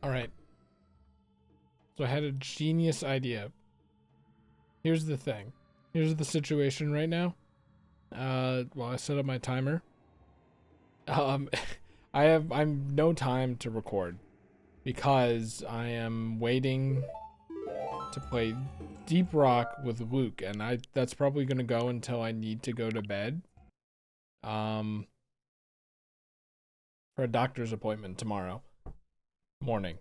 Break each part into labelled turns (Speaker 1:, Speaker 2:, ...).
Speaker 1: All right. So I had a genius idea. Here's the thing. Here's the situation right now. Well, I set up my timer. I'm no time to record because I am waiting to play Deep Rock with Luke, and that's probably gonna go until I need to go to bed. For a doctor's appointment tomorrow morning.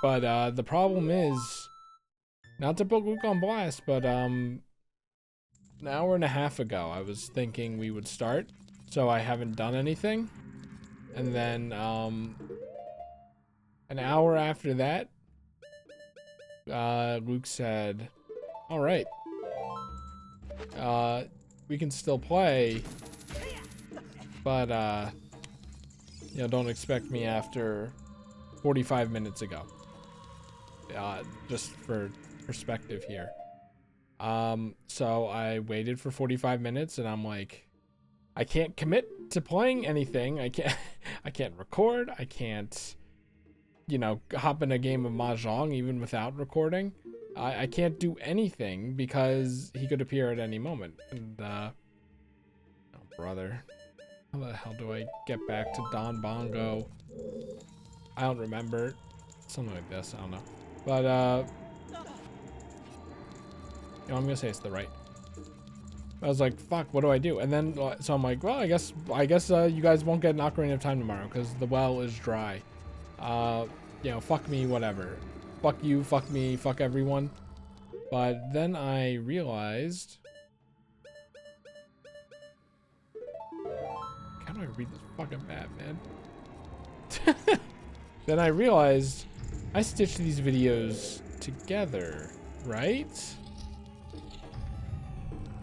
Speaker 1: But the problem is, not to put Luke on blast, but an hour and a half ago I was thinking we would start, so I haven't done anything. And then an hour after that, Luke said, all right, we can still play, but you know, don't expect me after 45 minutes ago. Just for perspective here. So I waited for 45 minutes and I'm like, I can't commit to playing anything. I can't record. I can't, you know, hop in a game of Mahjong even without recording. I can't do anything because he could appear at any moment. And, oh brother, how the hell do I get back to Don Bongo? I don't remember. Something like this, I don't know. But, you know, I'm gonna say it's the right. I was like, fuck, what do I do? And then, so I'm like, well, I guess you guys won't get an Ocarina of Time tomorrow because the well is dry. You know, fuck me, whatever. Fuck you, fuck me, fuck everyone. But then I realized, how do I read this fucking map, man? Then I realized I stitched these videos together, right?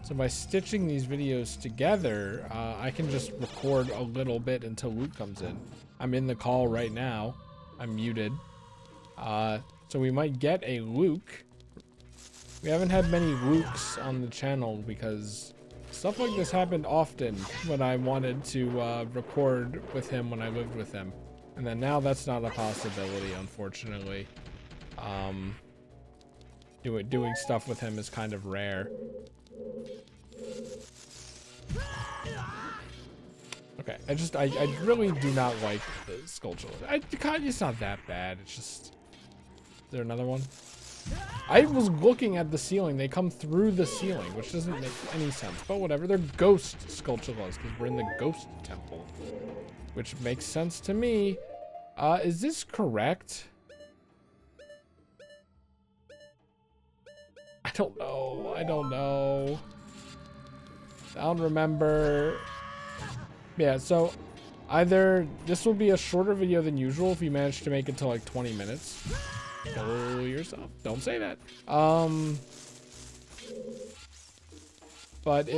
Speaker 1: So by stitching these videos together, I can just record a little bit until Luke comes in. I'm in the call right now. I'm muted. So we might get a Luke. We haven't had many Lukes on the channel because stuff like this happened often when I wanted to record with him when I lived with him. And then now that's not a possibility, unfortunately. Doing stuff with him is kind of rare. Okay, I really do not like the sculpture. It's not that bad. It's just, is there another one? I was looking at the ceiling. They come through the ceiling, which doesn't make any sense. But whatever. They're ghost sculptures because we're in the ghost temple, which makes sense to me. Is this correct? I don't know. I don't remember. Yeah, so either this will be a shorter video than usual if you manage to make it to like 20 minutes. Kill yourself. Don't say that. But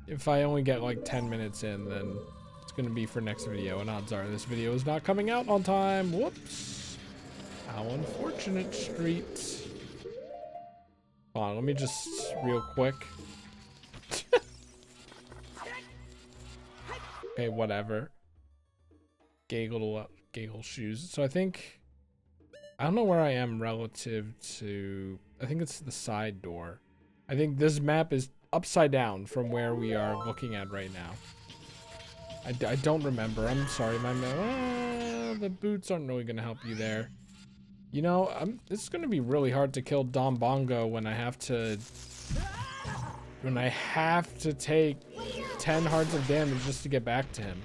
Speaker 1: if I only get like 10 minutes in, then it's gonna be for next video, and odds are this video is not coming out on time. Whoops. How unfortunate, streets. Hold on, let me just real quick. Okay, whatever. Gaggle shoes. So I think, I don't know where I am relative to, I think it's the side door. I think this map is upside down from where we are looking at right now. I don't remember. I'm sorry, the boots aren't really gonna help you there. You know, this is gonna be really hard to kill Don Bongo when I have to take 10 hearts of damage just to get back to him.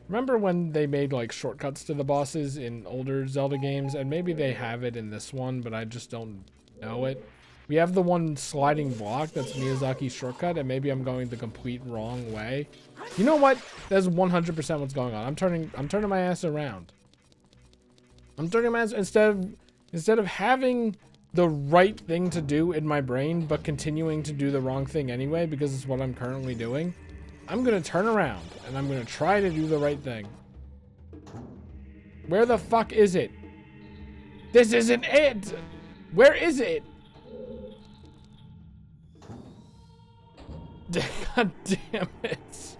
Speaker 1: Remember when they made like shortcuts to the bosses in older Zelda games? And maybe they have it in this one, but I just don't know it. We have the one sliding block that's Miyazaki's shortcut, and maybe I'm going the complete wrong way. You know what? That's 100% what's going on. I'm turning my ass around. I'm turning my ass instead of having the right thing to do in my brain, but continuing to do the wrong thing anyway because it's what I'm currently doing. I'm gonna turn around and I'm gonna try to do the right thing. Where the fuck is it? This isn't it! Where is it? God damn it.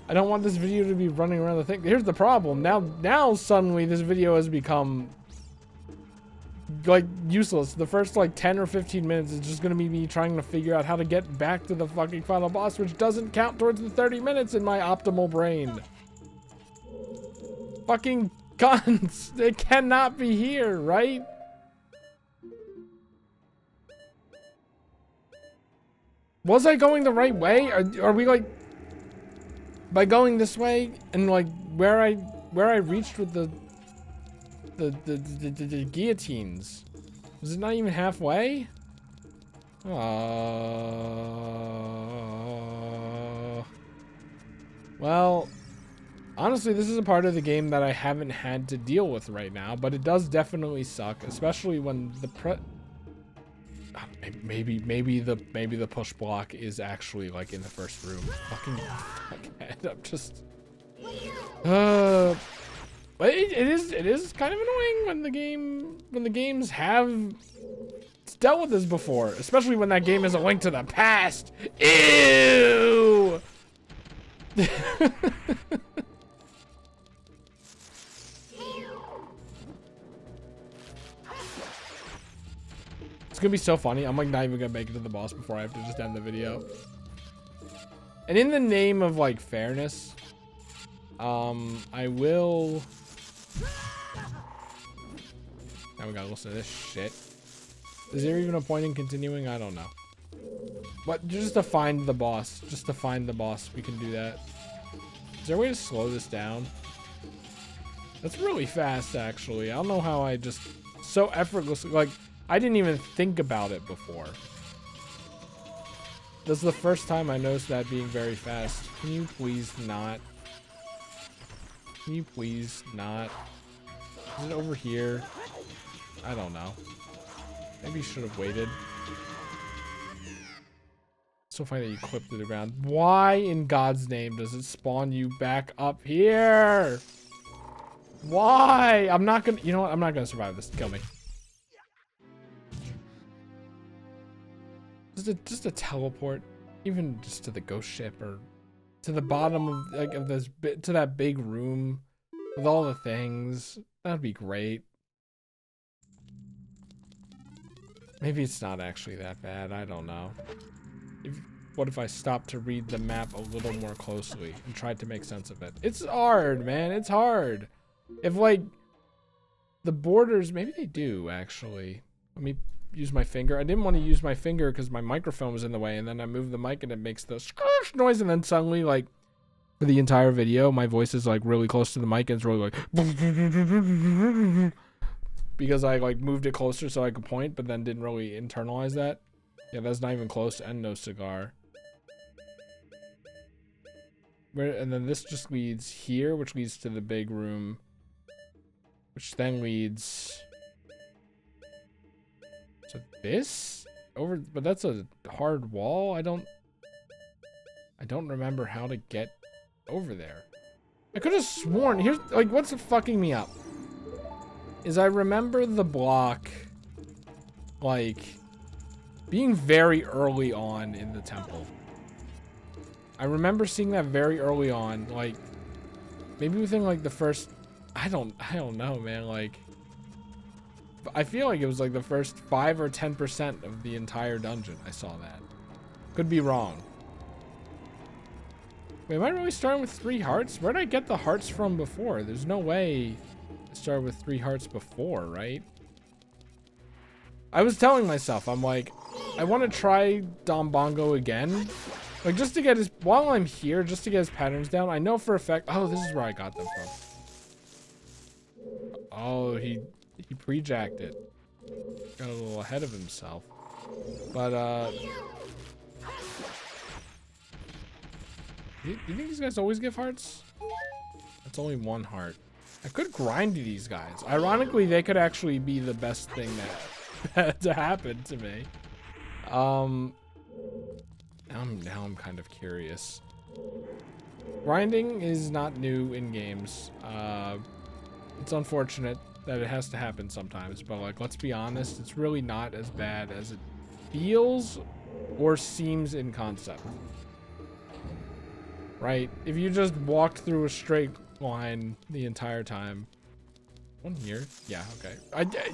Speaker 1: I don't want this video to be running around the thing. Here's the problem. Now suddenly this video has become like useless. The first like 10 or 15 minutes is just gonna be me trying to figure out how to get back to the fucking final boss, which doesn't count towards the 30 minutes in my optimal brain. Fucking guns. They cannot be here, right? Was I going the right way? Are we like by going this way and like where I reached with the guillotines? Was it not even halfway? Well, honestly, this is a part of the game that I haven't had to deal with right now, but it does definitely suck, especially when the maybe the push block is actually like in the first room. Fucking I'm just but it is kind of annoying when the games have dealt with this before, especially when that game is a Link to the Past. Ew. It's gonna be so funny. I'm like not even gonna make it to the boss before I have to just end the video. And in the name of like fairness, I will. Now we gotta listen to this shit. Is there even a point in continuing? I don't know. But just to find the boss, we can do that. Is there a way to slow this down? That's really fast, actually. I don't know how I just so effortlessly, like, I didn't even think about it before. This is the first time I noticed that being very fast. Can you please not? Can you please not? Is it over here? I don't know. Maybe you should have waited. So funny that you clipped to the ground. Why in God's name does it spawn you back up here? Why? I'm not gonna, you know what? I'm not gonna survive this. Kill me. Just a teleport, even just to the ghost ship or to the bottom of like of this bit to that big room with all the things. That'd be great. Maybe it's not actually that bad. I don't know. What if I stopped to read the map a little more closely and tried to make sense of it? It's hard, man. It's hard. If like the borders, maybe they do actually. Let me use my finger. I didn't want to use my finger because my microphone was in the way, and then I moved the mic and it makes the scroosh noise, and then suddenly, like, for the entire video, my voice is like really close to the mic and it's really like because I like moved it closer so I could point, but then didn't really internalize that. Yeah, that's not even close and no cigar. And then this just leads here, which leads to the big room, which then leads to this over, but that's a hard wall. I don't remember how to get over there. I could have sworn, here's like what's fucking me up is I remember the block like being very early on in the temple. I remember seeing that very early on, like maybe within like the first, I don't know, man, like I feel like it was like the first 5 or 10% of the entire dungeon. I saw that. Could be wrong. Wait, am I really starting with 3 hearts? Where did I get the hearts from before? There's no way I started with 3 hearts before, right? I was telling myself, I'm like, I want to try Don Bongo again. Like, just to get his, while I'm here, just to get his patterns down. I know for a fact, oh, this is where I got them from. Oh, he pre-jacked it. Got a little ahead of himself. But, do you think these guys always give hearts? That's only 1 heart. I could grind these guys. Ironically, they could actually be the best thing that to happen to me. Now I'm kind of curious. Grinding is not new in games. It's unfortunate that it has to happen sometimes, but like, let's be honest, it's really not as bad as it feels or seems in concept. right? If you just walked through a straight line the entire time. One here? Yeah, okay.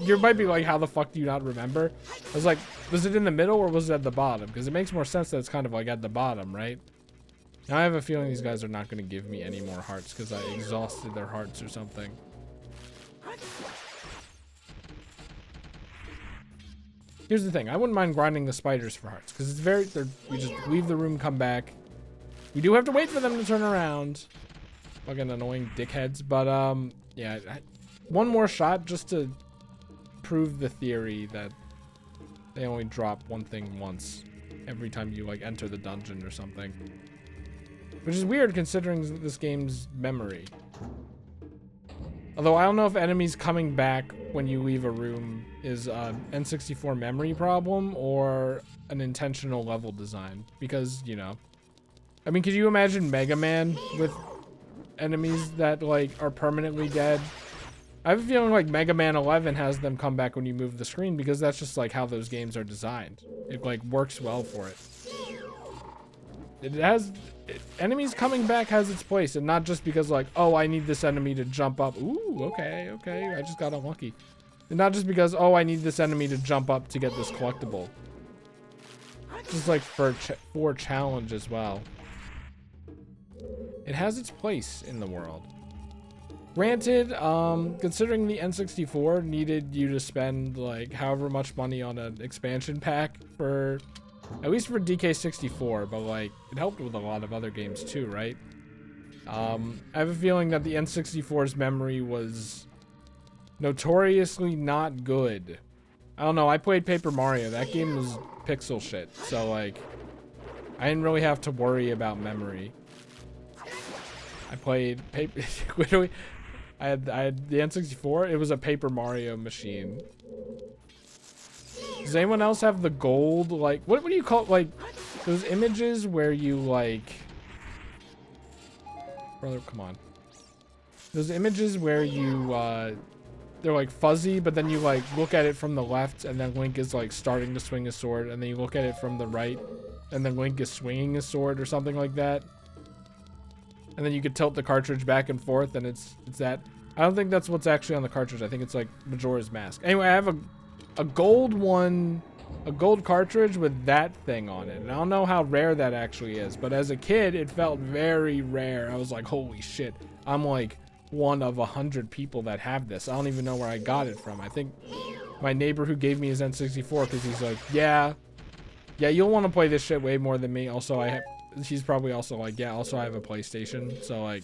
Speaker 1: You might be like, how the fuck do you not remember? I was like, was it in the middle or was it at the bottom? Because it makes more sense that it's kind of like at the bottom, right? Now I have a feeling these guys are not going to give me any more hearts because I exhausted their hearts or something. Here's the thing. I wouldn't mind grinding the spiders for hearts because it's you just leave the room, come back. We do have to wait for them to turn around. Fucking annoying dickheads. But, yeah. One more shot just to prove the theory that they only drop one thing once every time you, like, enter the dungeon or something. Which is weird considering this game's memory. Although I don't know if enemies coming back when you leave a room is an N64 memory problem or an intentional level design. Because, you know. I mean, could you imagine Mega Man with enemies that, like, are permanently dead? I have a feeling like Mega Man 11 has them come back when you move the screen because that's just, like, how those games are designed. It, like, works well for it. Enemies coming back has its place, and not just because, like, oh, I need this enemy to jump up. Ooh, okay, I just got unlucky. And not just because, oh, I need this enemy to jump up to get this collectible. Just, like, for challenge as well. It has its place in the world. Granted, considering the N64 needed you to spend, like, however much money on an expansion pack for... At least for DK64, but, like, it helped with a lot of other games too, right? I have a feeling that the N64's memory was notoriously not good. I don't know, I played Paper Mario. That game was pixel shit, so, like, I didn't really have to worry about memory. I played literally, I had the N64, it was a Paper Mario machine. Does anyone else have the gold, like, what do you call it, like, those images where you, like, brother, come on. Those images where you, they're, like, fuzzy, but then you, like, look at it from the left, and then Link is, like, starting to swing his sword, and then you look at it from the right, and then Link is swinging his sword, or something like that. And then you could tilt the cartridge back and forth, and it's that. I don't think that's what's actually on the cartridge. I think it's, like, Majora's Mask. Anyway, I have a gold one, a gold cartridge with that thing on it. And I don't know how rare that actually is, but as a kid, it felt very rare. I was like, holy shit, I'm like one of 100 people that have this. I don't even know where I got it from. I think my neighbor who gave me his N64, because he's like, yeah, you'll want to play this shit way more than me. Also, he's probably also like, yeah, also I have a PlayStation, so like,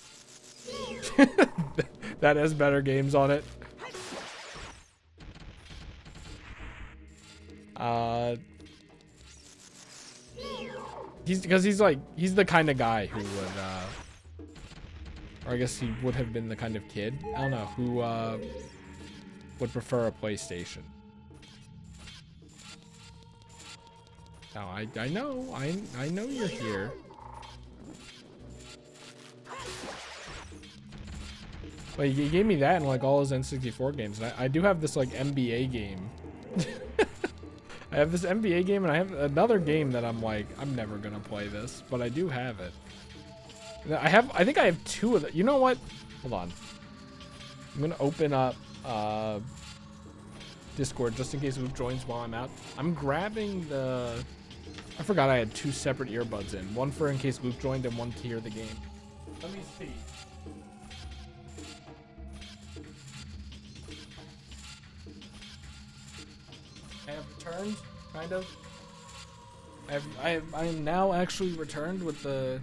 Speaker 1: that has better games on it. He's the kind of guy who would, or I guess he would have been the kind of kid, I don't know, who, would prefer a PlayStation. Oh, I know you're here. Like, he gave me that and like all his N64 games. And I do have this like NBA game. I have this NBA game and I have another game that I'm like, I'm never gonna play this, but I do have it. I think I have two of them. You know what? Hold on. I'm gonna open up Discord just in case Luke joins while I'm out. I'm grabbing the... I forgot I had two separate earbuds in. One for in case Luke joined and one to hear the game. Let me see. I have returned, kind of. I am now actually returned with the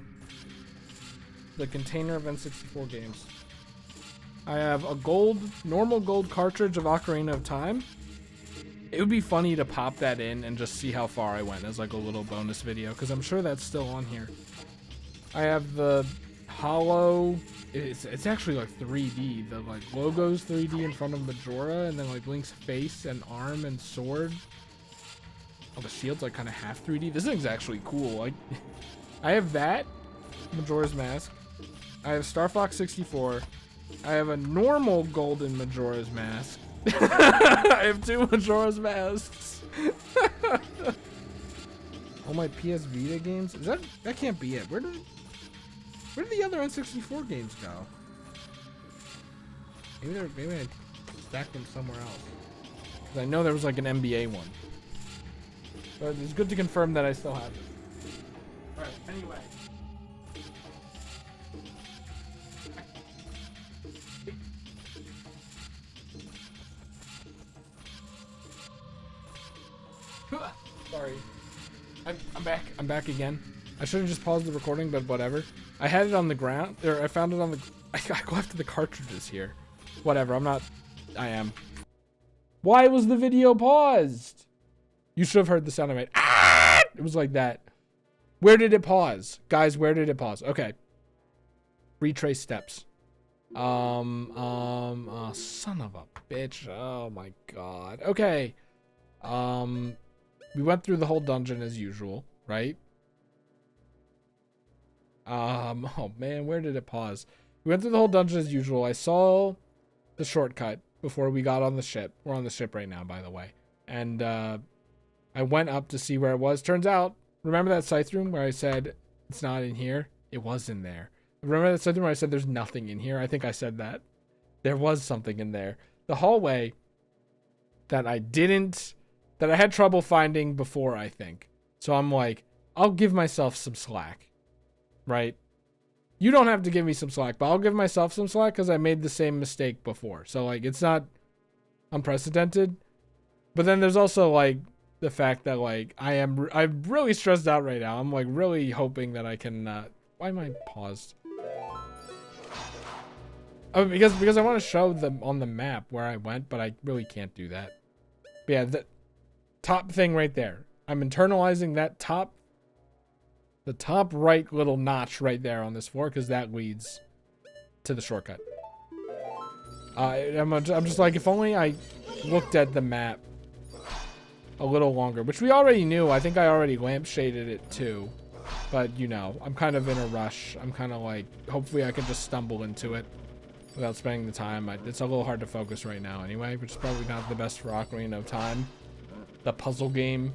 Speaker 1: container of N64 games. I have a normal gold cartridge of Ocarina of Time. It would be funny to pop that in and just see how far I went as like a little bonus video, because I'm sure that's still on here. I have the hollow, it's actually like 3D. The like logo's 3D in front of Majora, and then like Link's face and arm and sword. Oh, the shield's like kind of half 3D. This thing's actually cool. Like, I have that, Majora's Mask. I have Star Fox 64. I have a normal golden Majora's Mask. I have two Majora's Masks. All my PS Vita games. That can't be it. Where did the other N64 games go? Maybe I stacked them somewhere else. 'Cause I know there was like an NBA one. But it's good to confirm that I still have it. Alright, anyway. Sorry. I'm back. I'm back again. I should have just paused the recording, but whatever. I had it on the ground, or I found it on the... I left the cartridges here. Whatever, I am. Why was the video paused? You should have heard the sound I made. Ah! It was like that. Where did it pause? Guys, where did it pause? Okay. Retrace steps. Son of a bitch. Oh my god. Okay. We went through the whole dungeon as usual, right? Oh man, where did it pause? We went through the whole dungeon as usual. I saw the shortcut before we got on the ship. We're on the ship right now, by the way. And, I went up to see where it was. Turns out, remember that scythe room where I said it's not in here? It was in there. Remember that scythe room where I said there's nothing in here? I think I said that. There was something in there. The hallway that I had trouble finding before, I think. So I'm like, I'll give myself some slack, right? You don't have to give me some slack, but I'll give myself some slack because I made the same mistake before. So like, it's not unprecedented. But then there's also like the fact that like I'm really stressed out right now. I'm like really hoping that I can. Why am I paused? Oh, because I want to show them on the map where I went, but I really can't do that. But yeah, the top thing right there. I'm internalizing that the top right little notch right there on this floor, because that leads to the shortcut. I'm just like, if only I looked at the map a little longer, which we already knew. I think I already lampshaded it too, but you know, I'm kind of in a rush. I'm kind of like, hopefully I can just stumble into it without spending the time. It's a little hard to focus right now anyway, which is probably not the best for Ocarina of Time, the puzzle game.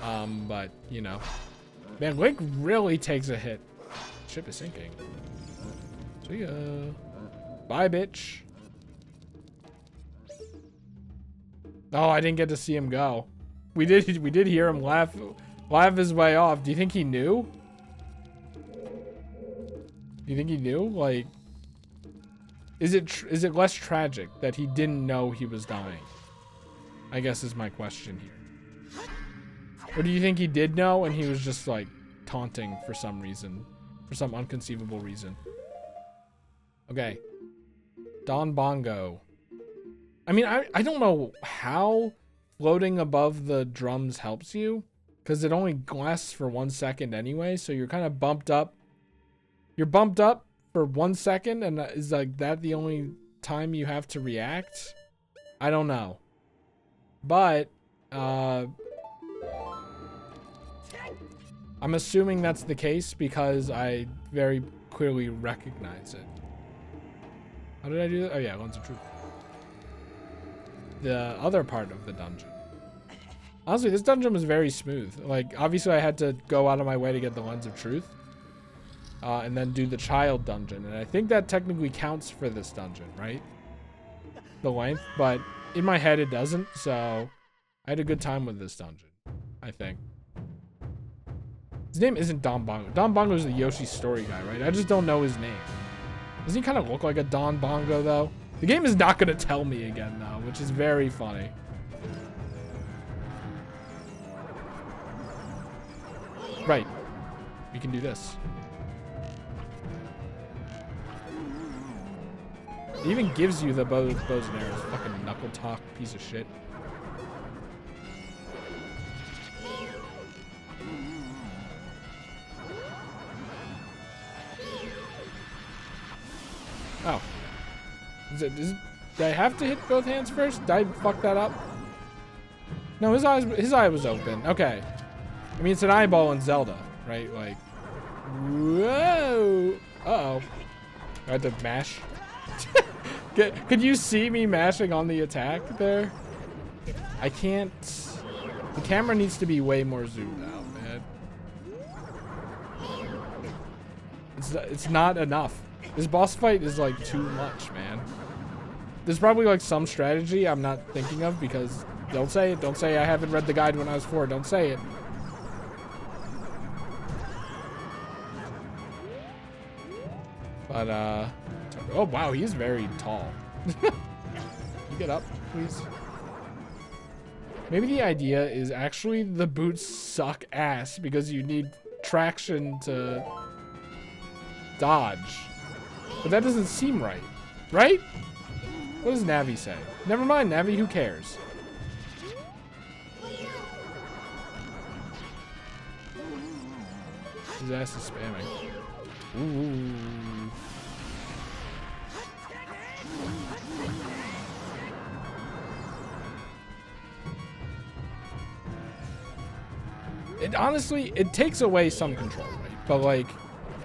Speaker 1: But you know, man, Link really takes a hit. Ship is sinking. See ya. Bye, bitch. Oh, I didn't get to see him go. We did hear him laugh his way off. Do you think he knew? Do you think he knew? Like, is it less tragic that he didn't know he was dying? I guess is my question here. Or do you think he did know and he was just like taunting for some reason, for some unconceivable reason? Okay. Don Bongo. I mean, I don't know how floating above the drums helps you, because it only lasts for 1 second anyway, so you're kind of bumped up. You're bumped up for 1 second, and is like that the only time you have to react? I don't know. But, I'm assuming that's the case because I very clearly recognize it. How did I do that? Oh yeah, Lens of Truth. The other part of the dungeon. Honestly, this dungeon was very smooth. Like, obviously I had to go out of my way to get the Lens of Truth. And then do the child dungeon. And I think that technically counts for this dungeon, right? The length. But in my head it doesn't, so I had a good time with this dungeon, I think. His name isn't Don Bongo. Don Bongo is the Yoshi story guy, right? I just don't know his name. Doesn't he kind of look like a Don Bongo, though? The game is not going to tell me again, though, which is very funny. Right. We can do this. It even gives you the bows and arrows. Fucking knuckle talk piece of shit. Oh. Did I have to hit both hands first? Did I fuck that up? No, his eye was open. Okay. I mean, it's an eyeball in Zelda, right? Like, whoa. Uh-oh. I had to mash. Could you see me mashing on the attack there? I can't. The camera needs to be way more zoomed out, man. It's not enough. This boss fight is like too much, man. There's probably like some strategy I'm not thinking of because don't say it. Don't say I haven't read the guide when I was 4. Don't say it. But oh wow, he's very tall. You get up, please. Maybe the idea is actually the boots suck ass because you need traction to dodge. But that doesn't seem right. Right? What does Navi say? Never mind, Navi, who cares? His ass is spamming. Ooh. It honestly, it takes away some control, right? But like,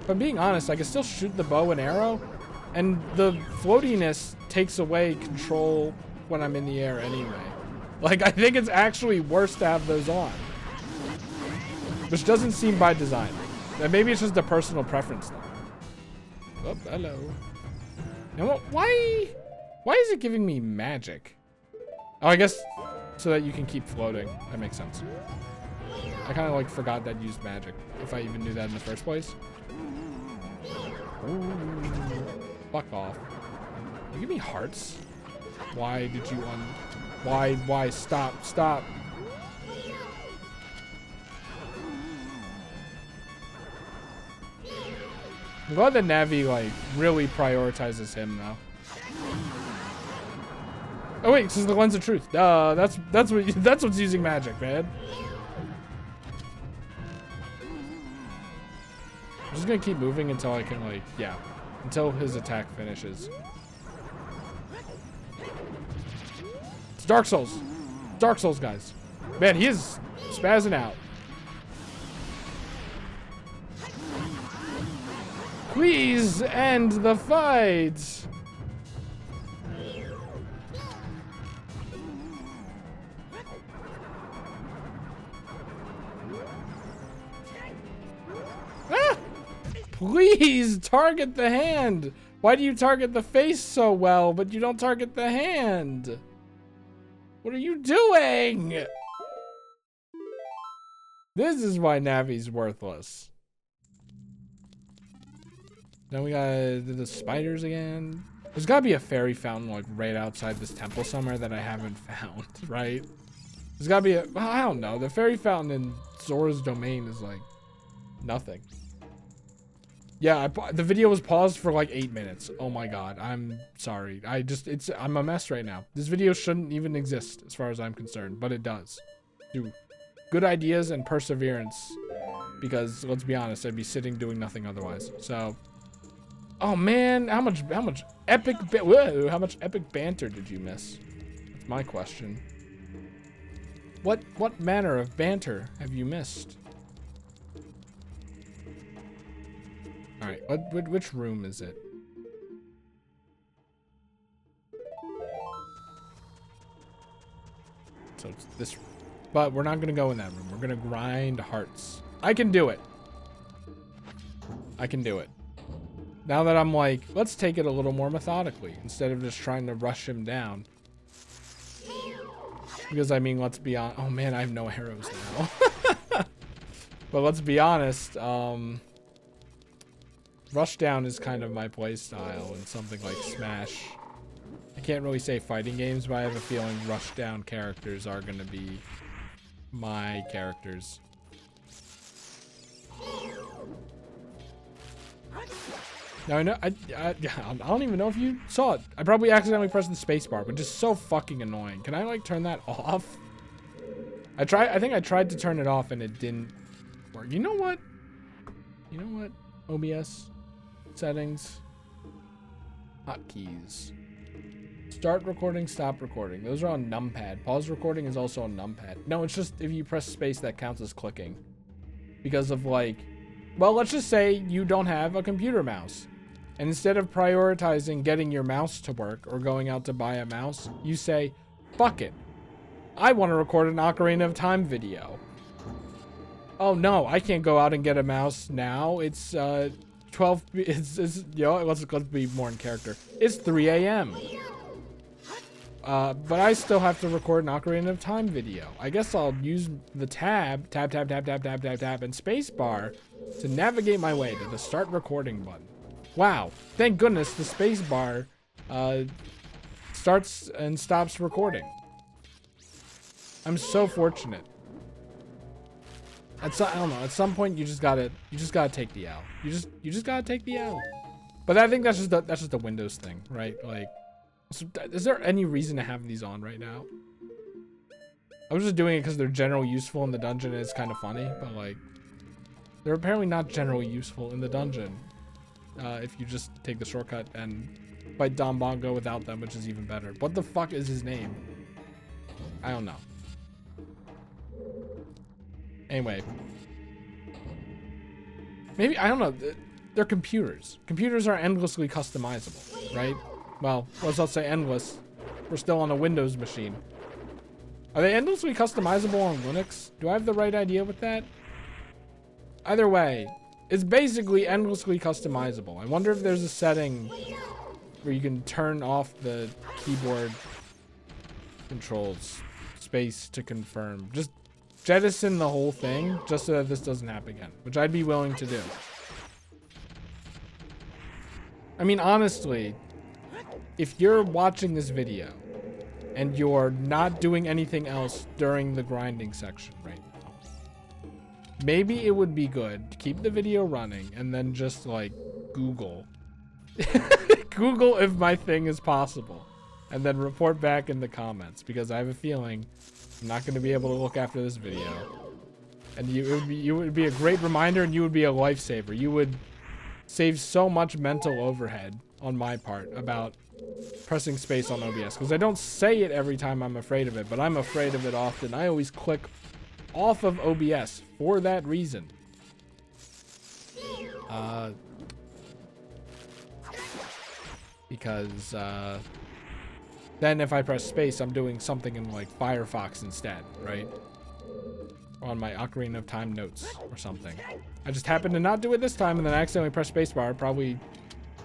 Speaker 1: if I'm being honest, I can still shoot the bow and arrow, and the floatiness takes away control when I'm in the air anyway. Like, I think it's actually worse to have those on. Which doesn't seem by design. And maybe it's just a personal preference though. Oh, hello. Now, why is it giving me magic? Oh, I guess so that you can keep floating. That makes sense. I kind of like forgot that used magic, if I even knew that in the first place. Ooh, fuck off. You give me hearts? Why did you why, stop. I'm glad that Navi, like, really prioritizes him, though. Oh wait, this is the lens of truth. That's what's using magic, man. I'm just gonna keep moving until I can, like, yeah, until his attack finishes. It's Dark Souls. Dark Souls, guys. Man, he is spazzing out. Please end the fight. Ah! Please target the hand. Why do you target the face so well, but you don't target the hand? What are you doing? This is why Navi's worthless. Then we got the spiders again. There's gotta be a fairy fountain like right outside this temple somewhere that I haven't found, right? There's gotta be a, well, I don't know. The fairy fountain in Zora's domain is like nothing. Yeah, the video was paused for like 8 minutes. Oh my god, I'm sorry. I'm a mess right now. This video shouldn't even exist as far as I'm concerned, but it does. Dude, good ideas and perseverance, because let's be honest, I'd be sitting doing nothing otherwise. So, oh man, how much epic banter did you miss? That's my question. What manner of banter have you missed? All right, which room is it? So it's this, but we're not gonna go in that room. We're gonna grind hearts. I can do it. I can do it. Now that I'm like, let's take it a little more methodically instead of just trying to rush him down. Because I mean, let's be honest. Oh man, I have no arrows now. But let's be honest. Rush down is kind of my play style in something like Smash. I can't really say fighting games, but I have a feeling rush down characters are going to be my characters. Now I know I don't even know if you saw it. I probably accidentally pressed the space bar, but just so fucking annoying. Can I like turn that off? I think I tried to turn it off and it didn't work. You know what? OBS settings, hotkeys. Start recording, stop recording. Those are on numpad. Pause recording is also on numpad. No, it's just if you press space that counts as clicking. Because of like, well, let's just say you don't have a computer mouse. And instead of prioritizing getting your mouse to work or going out to buy a mouse, you say, fuck it. I want to record an Ocarina of Time video. Oh no, I can't go out and get a mouse now. It's 12. It's let's be more in character. It's 3 a.m. But I still have to record an Ocarina of Time video. I guess I'll use the tab, and space bar to navigate my way to the start recording button. Wow, thank goodness the space bar starts and stops recording. I'm so fortunate. I don't know, at some point you just gotta take the L. You just gotta take the L. But I think that's just a Windows thing, right? Like, so is there any reason to have these on right now? I was just doing it because they're generally useful in the dungeon and it's kind of funny, but like, they're apparently not generally useful in the dungeon. If you just take the shortcut and fight Don Bongo without them, which is even better. What the fuck is his name? I don't know. Anyway. Maybe, I don't know. They're computers. Computers are endlessly customizable, right? Well, let's not say endless. We're still on a Windows machine. Are they endlessly customizable on Linux? Do I have the right idea with that? Either way, it's basically endlessly customizable. I wonder if there's a setting where you can turn off the keyboard controls, space to confirm. Just jettison the whole thing just so that this doesn't happen again, which I'd be willing to do. I mean, honestly, if you're watching this video and you're not doing anything else during the grinding section right now, maybe it would be good to keep the video running and then just like Google Google if my thing is possible and then report back in the comments, because I have a feeling I'm not going to be able to look after this video. And you would be a great reminder, and you would be a lifesaver. You would save so much mental overhead on my part about pressing space on OBS, because I don't say it every time I'm afraid of it, but I'm afraid of it often. I always click off of OBS for that reason. Because then if I press space, I'm doing something in like Firefox instead, right? Or on my Ocarina of Time notes or something. I just happened to not do it this time, and then I accidentally pressed spacebar, probably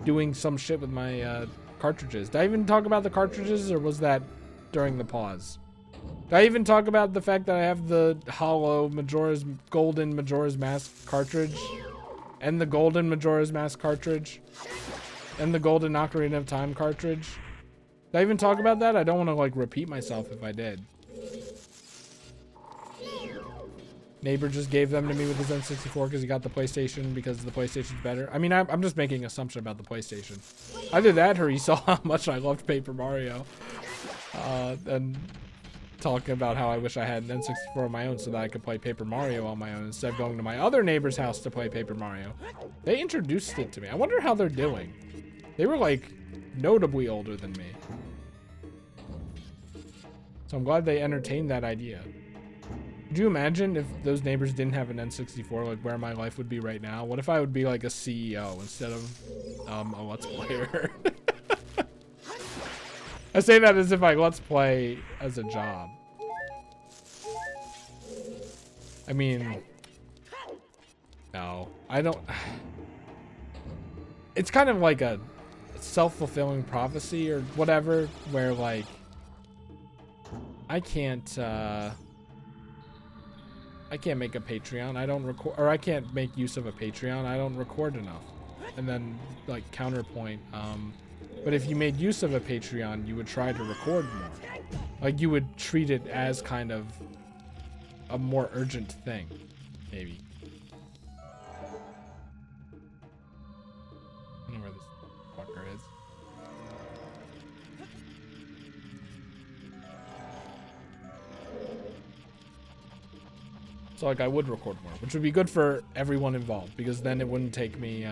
Speaker 1: doing some shit with my cartridges. Did I even talk about the cartridges, or was that during the pause? Did I even talk about the fact that I have the hollow golden Majora's Mask cartridge, and the golden Majora's Mask cartridge, and the golden Ocarina of Time cartridge? Did I even talk about that? I don't want to like repeat myself if I did. Neighbor just gave them to me with his N64 because he got the PlayStation because the PlayStation's better. I mean, I'm just making an assumption about the PlayStation. Either that or he saw how much I loved Paper Mario. And talking about how I wish I had an N64 of my own so that I could play Paper Mario on my own instead of going to my other neighbor's house to play Paper Mario. They introduced it to me. I wonder how they're doing. They were like notably older than me. So I'm glad they entertained that idea. Could you imagine if those neighbors didn't have an N64, like where my life would be right now? What if I would be like a CEO instead of a Let's Player? I say that as if I Let's Play as a job. I mean, no, I don't. It's kind of like a self-fulfilling prophecy or whatever, where like, I can't make a Patreon. I don't record, or I can't make use of a Patreon. I don't record enough. And then like counterpoint, but if you made use of a Patreon, you would try to record more. Like you would treat it as kind of a more urgent thing, maybe. I don't know where this fucker is. So like I would record more, which would be good for everyone involved, because then it wouldn't take me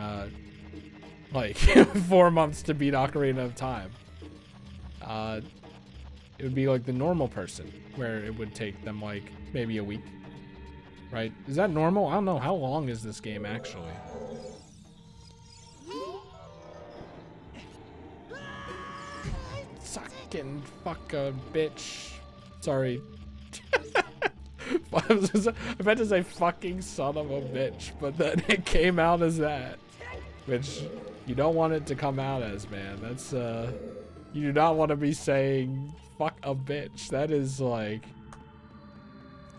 Speaker 1: like 4 months to beat Ocarina of Time. It would be like the normal person, where it would take them like maybe a week, right? Is that normal? I don't know. How long is this game actually? Sucking fuck a bitch. Sorry. I meant to say fucking son of a bitch, but then it came out as that. which you don't want it to come out as, man. That's, you do not want to be saying, fuck a bitch. That is, like,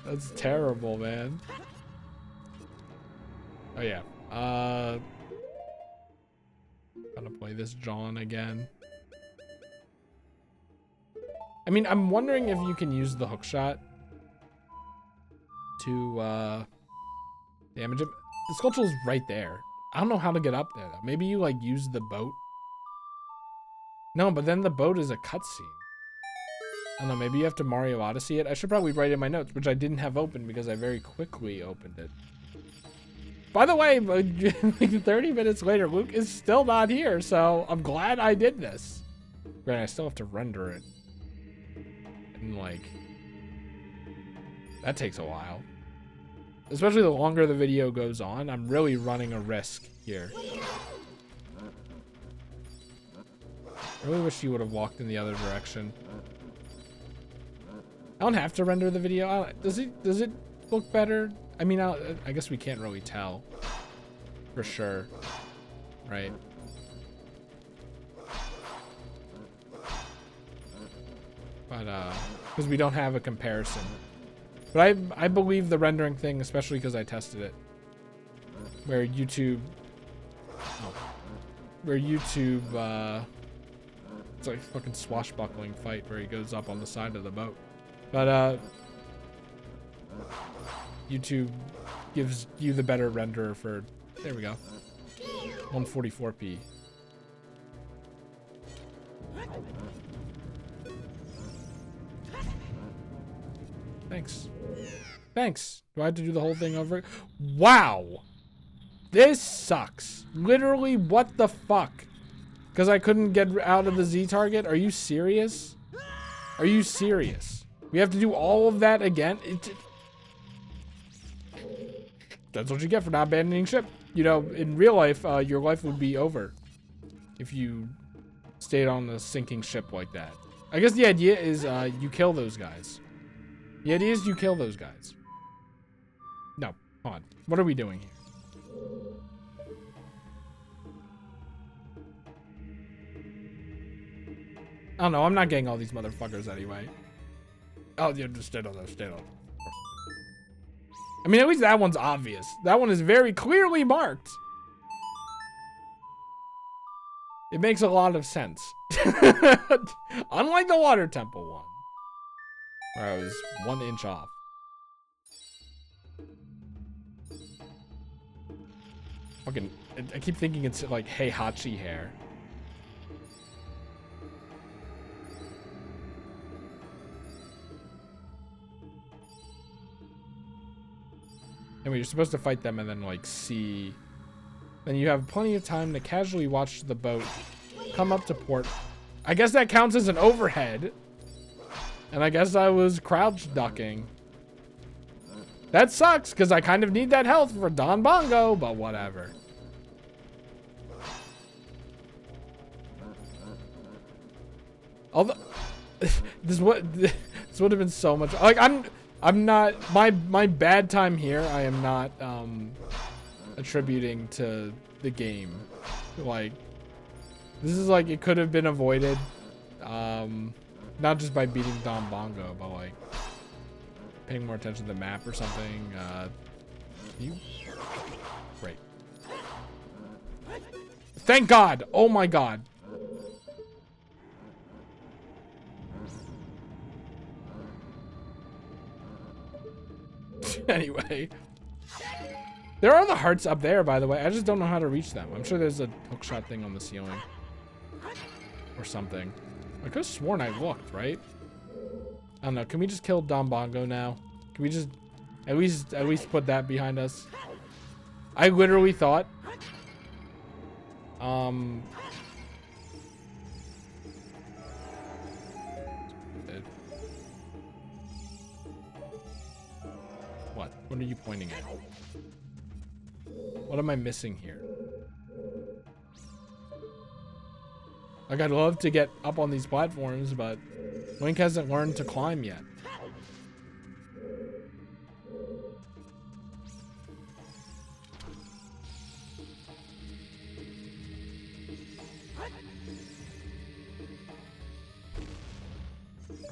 Speaker 1: that's terrible, man. Oh, yeah. Gotta play this John again. I mean, I'm wondering if you can use the hookshot to, damage him. The sculpture's right there. I don't know how to get up there, though. Maybe you, like, use the boat? No, but then the boat is a cutscene. I don't know, maybe you have to Mario Odyssey it. I should probably write in my notes, which I didn't have open because I very quickly opened it. By the way, 30 minutes later, Luke is still not here, so I'm glad I did this. Granted, I still have to render it. And, like, that takes a while. Especially the longer the video goes on, I'm really running a risk here. I really wish you would have walked in the other direction. I don't have to render the video. Does it look better? I mean, I guess we can't really tell for sure, right? But because we don't have a comparison. But I believe the rendering thing, especially because I tested it, where YouTube, it's like a fucking swashbuckling fight where he goes up on the side of the boat. But YouTube gives you the better renderer for, there we go, 144p. Thanks. Thanks. Do I have to do the whole thing over? Wow. This sucks. Literally, what the fuck? Because I couldn't get out of the Z target? Are you serious? Are you serious? We have to do all of that again? That's what you get for not abandoning ship. You know, in real life, your life would be over if you stayed on the sinking ship like that. I guess the idea is you kill those guys. The idea is you kill those guys. No, hold on. What are we doing here? I don't know. I'm not getting all these motherfuckers anyway. Oh, yeah, just stay on there. Stay on. I mean, at least that one's obvious. That one is very clearly marked. It makes a lot of sense. Unlike the water temple one, where I was 1 inch off. Fucking, I keep thinking it's like Heihachi hair. Anyway, you're supposed to fight them and then like see. Then you have plenty of time to casually watch the boat come up to port. I guess that counts as an overhead. And I guess I was crouch ducking. That sucks, because I kind of need that health for Don Bongo, but whatever. Although, this would have been so much. Like I'm not my bad time here. I am not attributing to the game. Like, this is like it could have been avoided. Not just by beating Don Bongo, but like paying more attention to the map or something. Great. Thank God. Oh my God. Anyway. There are the hearts up there, by the way. I just don't know how to reach them. I'm sure there's a hookshot thing on the ceiling. Or something. I could have sworn I looked, right? I don't know. Can we just kill Don Bongo now? Can we just at least put that behind us? I literally thought what? What are you pointing at? What am I missing here? Like, I'd love to get up on these platforms, but Link hasn't learned to climb yet.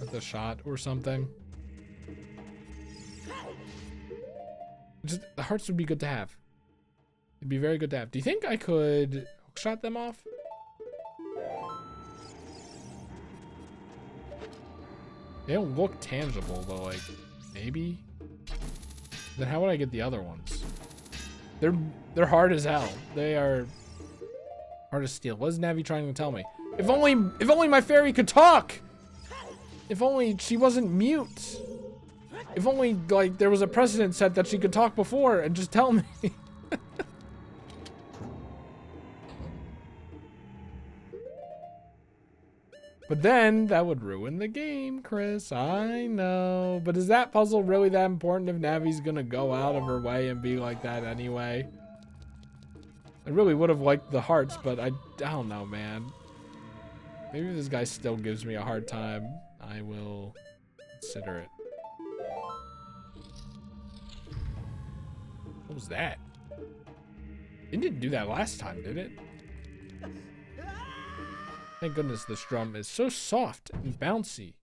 Speaker 1: with a shot or something. Just the hearts would be good to have. It'd be very good to have. Do you think I could hookshot them off? They don't look tangible, but like maybe. Then how would I get the other ones? They're hard as hell. They are hard as steel. What is Navi trying to tell me? If only my fairy could talk. If only she wasn't mute. If only like there was a precedent set that she could talk before and just tell me. But then that would ruin the game, Chris. I know. But is that puzzle really that important if Navi's gonna go out of her way and be like that anyway? I really would have liked the hearts, but I don't know, man. Maybe this guy still gives me a hard time. I will consider it. What was that? It didn't do that last time, did it? Thank goodness this drum is so soft and bouncy.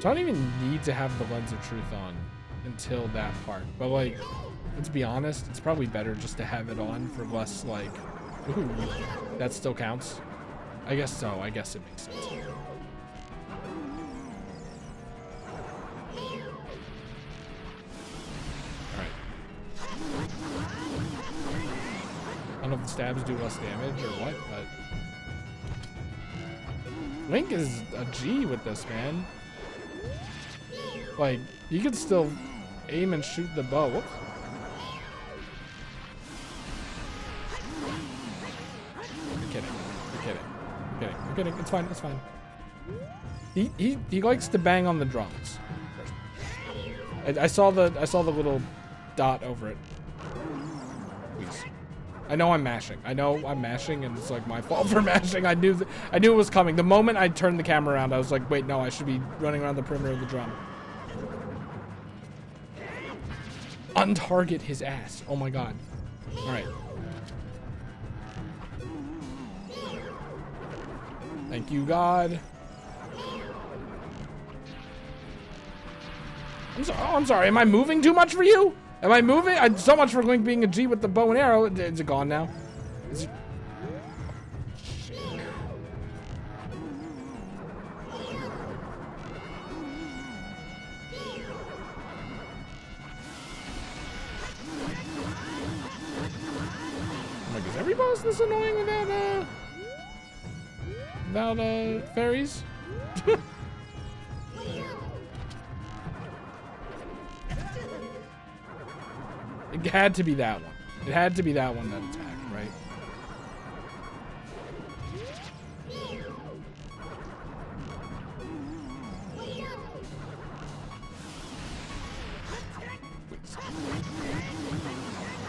Speaker 1: So I don't even need to have the lens of truth on until that part. But like, let's be honest, it's probably better just to have it on for less like, ooh, that still counts. I guess so. I guess it makes sense. I don't know if the stabs do less damage or what, but Link is a G with this, man. Like, you can still aim and shoot the bow. Whoops. You're kidding. You're kidding. You're kidding. You're kidding. It's fine. It's fine. He likes to bang on the drums. I saw the little dot over it. Please. I know I'm mashing. I know I'm mashing, and it's like my fault for mashing. I knew it was coming. The moment I turned the camera around, I was like, wait, no, I should be running around the perimeter of the drum. Untarget his ass. Oh my god. All right. Thank you, God. I'm sorry. Am I moving too much for you? Am I moving? So much for Link being a G with the bow and arrow. Is it gone now? Is it... Like, is every boss this annoying without fairies? It had to be that one. It had to be that one that attacked, right?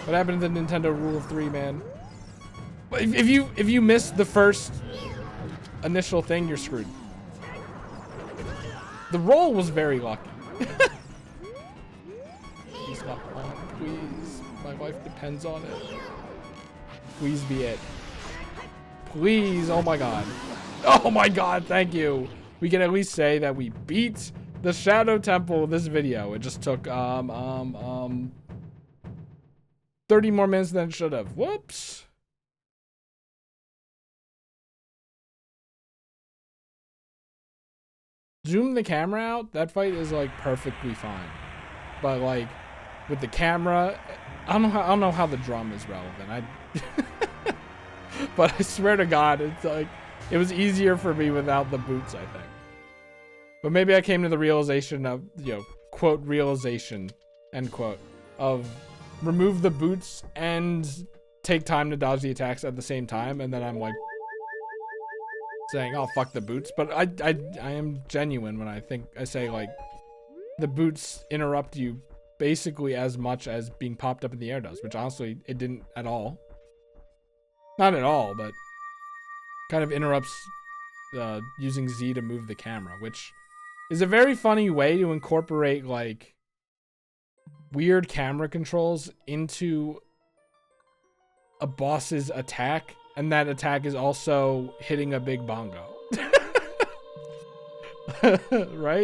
Speaker 1: What happened to the Nintendo rule of 3, man? If you miss the first initial thing, you're screwed. The roll was very lucky. Please, please. My life depends on it. Please be it. Please. Oh my god. Oh my god. Thank you. We can at least say that we beat the Shadow Temple this video. It just took 30 more minutes than it should have. Whoops. Zoom the camera out. That fight is like perfectly fine. But like with the camera, I don't know how the drum is relevant. But I swear to God, it's like it was easier for me without the boots, I think. But maybe I came to the realization of, quote, realization, end quote, of remove the boots and take time to dodge the attacks at the same time, and then I'm like saying, oh, fuck the boots. But I am genuine when I say like the boots interrupt you basically as much as being popped up in the air does, which honestly it didn't at all. Not at all, but kind of interrupts using Z to move the camera, which is a very funny way to incorporate like weird camera controls into a boss's attack And that attack is also hitting a big bongo. Right?